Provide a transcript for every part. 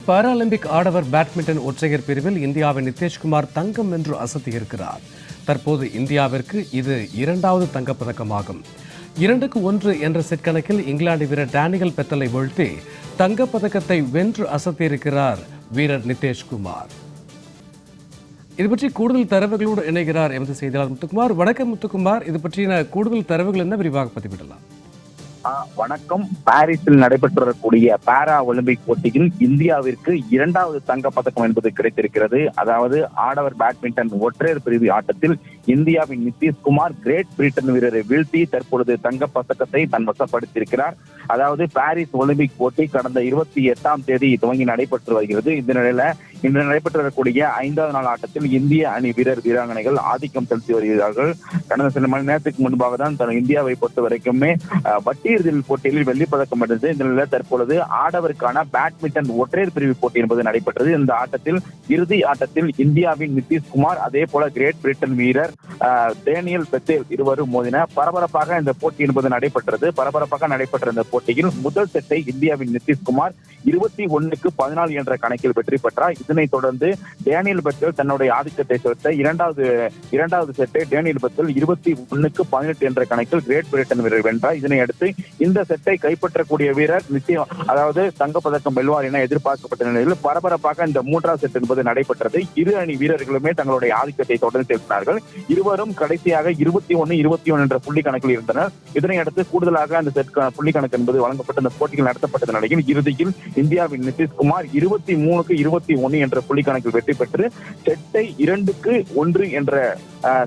Paralympic ஆடவர் badminton ஒற்றையர் பிரிவில் இந்தியாவின் நிதேஷ்குமார் தங்கம் வென்று அசத்தியிருக்கிறார். தற்போது இந்தியாவிற்கு இது இரண்டாவது தங்கப்பதக்கமாகும். 2-1 என்ற செட் கணக்கில் இங்கிலாந்து வீரர் டேனியல் பெத்தலை வீழ்த்தி தங்கப்பதக்கத்தை வென்று அசத்தியிருக்கிறார் வீரர் நிதேஷ்குமார். இது பற்றி கூடுதல் தரவுகளோடு இணைகிறார் எமது செய்தியாளர் முத்துக்குமார். வணக்கம் முத்துக்குமார், இது பற்றின கூடுதல் தரவுகள் என்ன விரிவாக பதிவிடலாம்? வணக்கம். பாரிஸில் நடைபெற்று வரக்கூடிய பாரா ஒலிம்பிக் போட்டியில் இந்தியாவிற்கு இரண்டாவது தங்க பதக்கம் என்பது கிடைத்திருக்கிறது. அதாவது ஆடவர் பேட்மிண்டன் ஒற்றையர் பிரிவு ஆட்டத்தில் இந்தியாவின் நிதேஷ்குமார் கிரேட் பிரிட்டன் வீரரை வீழ்த்தி தற்பொழுது தங்க பதக்கத்தை தன் வசப்படுத்தியிருக்கிறார். அதாவது பாரிஸ் ஒலிம்பிக் போட்டி கடந்த 28ஆம் தேதி துவங்கி நடைபெற்று வருகிறது. இந்த நிலையில இன்று நடைபெற்று வரக்கூடிய 5வது நாள் ஆட்டத்தில் இந்திய அணி வீராங்கனைகள் ஆதிக்கம் செலுத்தி வருகிறார்கள். கடந்த சில மணி நேரத்துக்கு முன்பாக தான் இந்தியாவை பொறுத்த வரைக்குமே வட்டியிறுதி போட்டியில் வெள்ளிப்பதக்கம் வென்றது. இந்த நிலையில் தற்பொழுது ஆடவருக்கான பேட்மிண்டன் ஒற்றையர் பிரிவு போட்டி என்பது நடைபெற்றது. இந்த ஆட்டத்தில் இறுதி ஆட்டத்தில் இந்தியாவின் நிதேஷ்குமார் அதே போல கிரேட் பிரிட்டன் வீரர் டேனியல் பெத்தேல் இருவரும் மோதின. பரபரப்பாக இந்த போட்டி என்பது நடைபெற்றது. பரபரப்பாக நடைபெற்ற இந்த போட்டியில் முதல் செட்டை இந்தியாவின் நிதேஷ்குமார் 21-14 என்ற கணக்கில் வெற்றி பெற்றார். இதனைத் தொடர்ந்து டேனியல் பெத்தேல் தன்னுடைய ஆதிக்கத்தை செலுத்த இரண்டாவது செட்டை டேனியல் பெத்தேல் 21-18 என்ற கணக்கில் கிரேட் பிரிட்டன் வீரர் வென்றார். இதனை அடுத்து இந்த செட்டை கைப்பற்றக்கூடிய வீரர் நிச்சயம் அதாவது தங்கப்பதக்கம் வெல்வார் என எதிர்பார்க்கப்பட்ட நிலையில் பரபரப்பாக இந்த 3வது செட் என்பது நடைபெற்றது. இரு அணி வீரர்களுமே தங்களுடைய ஆதிக்கத்தை தொடர்ந்து செலுத்தினார்கள். இருவரும் கடைசியாக 21-21 என்ற புள்ளி கணக்கில் இருந்தனர். இதனை அடுத்து கூடுதலாக அந்த செட் புள்ளி கணக்கு என்பது வழங்கப்பட்ட இந்த போட்டிகள் நடத்தப்பட்ட நிலையில் இறுதியில் இந்தியாவின் நிதேஷ்குமார் 23-21 என்ற புள்ளி கணக்கில் வெற்றி பெற்று செட்டை 2-1 என்ற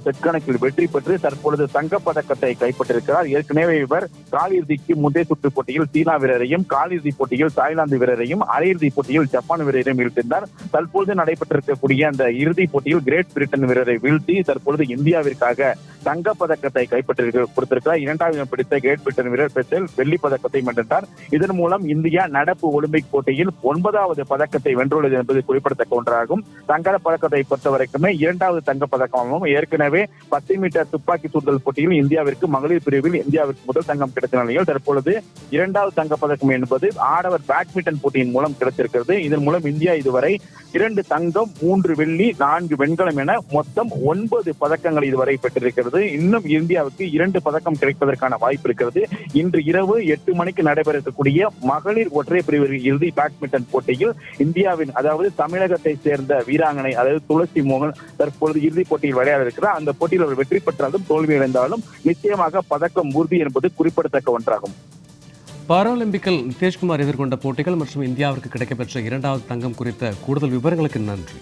செட் கணக்கில் வெற்றி பெற்று தற்பொழுது தங்கப்பதக்கத்தை கைப்பற்றிருக்கிறார். ஏற்கனவே இவர் காலிறுதிக்கு முந்தைய சுற்று போட்டியில் சீனா வீரரையும், காலிறுதி போட்டியில் தாய்லாந்து வீரரையும், அரையிறுதி போட்டியில் ஜப்பான் வீரரையும் வீழ்த்தினார். தற்பொழுது நடைபெற்றிருக்கக்கூடிய அந்த இறுதி போட்டியில் கிரேட் பிரிட்டன் வீரரை வீழ்த்தி தற்பொழுது இந்தியாவிற்காக தங்கப்பதக்கத்தை கொடுத்திருக்கிறார். 2வது இடம் பிடித்த கிரேட் பிரிட்டன் வீரர் பெத்தேல் வெள்ளிப் பதக்கத்தை வென்றார். இதன் மூலம் இந்தியா நடப்பு ஒலிம்பிக் போட்டியில் 9வது பதக்கத்தை வென்றுள்ளது என்பது குறிப்பிடத்தக்க ஒன்றாகும். தங்க பதக்கத்தை பொறுத்தவரைக்குமே 2வது தங்க பதக்கமாகவும் ஏற்கனவே 10 மீட்டர் துப்பாக்கி சுடுதல் போட்டியில் இந்தியாவிற்கு மகளிர் பிரிவில் இந்தியாவிற்கு முதல் தங்கம் கிடைத்த நிலையில் தற்பொழுது 2வது தங்க பதக்கம் என்பது ஆடவர் பேட்மிண்டன் போட்டியின் மூலம் கிடைத்திருக்கிறது. இதன் மூலம் இந்தியா இதுவரை 2 தங்கம், 3 வெள்ளி, 4 வெண்கலம் என மொத்தம் 9 பதக்கங்கள் இதுவரை பெற்றிருக்கிறது. இன்னும் இந்தியாவுக்கு 2 பதக்கம் கிடைப்பதற்கான வாய்ப்பு இருக்கிறது. இன்று இரவு 8 மணிக்கு நடைபெறக்கூடிய மகளிர் ஒற்றையர் பிரிவு இறுதி பேட்மிண்டன் போட்டியில் இந்தியாவின் அதாவது தமிழகத்தை சேர்ந்த வீராங்கனை அதாவது துளசி மோகன் தற்பொழுது இறுதிப் போட்டியில் விளையாட இருக்கிறார். அந்த போட்டியில் அவர் வெற்றி பெற்றாலும் தோல்வியடைந்தாலும் நிச்சயமாக பதக்கம் உறுதி என்பது குறிப்பிடத்தக்க ஒன்றாகும். பாராலிம்பிக்கில் நிதேஷ்குமார் எதிர்கொண்ட போட்டிகள் மற்றும் இந்தியாவிற்கு கிடைக்கப்பெற்ற 2வது தங்கம் குறித்த கூடுதல் விவரங்களுக்கு நன்றி.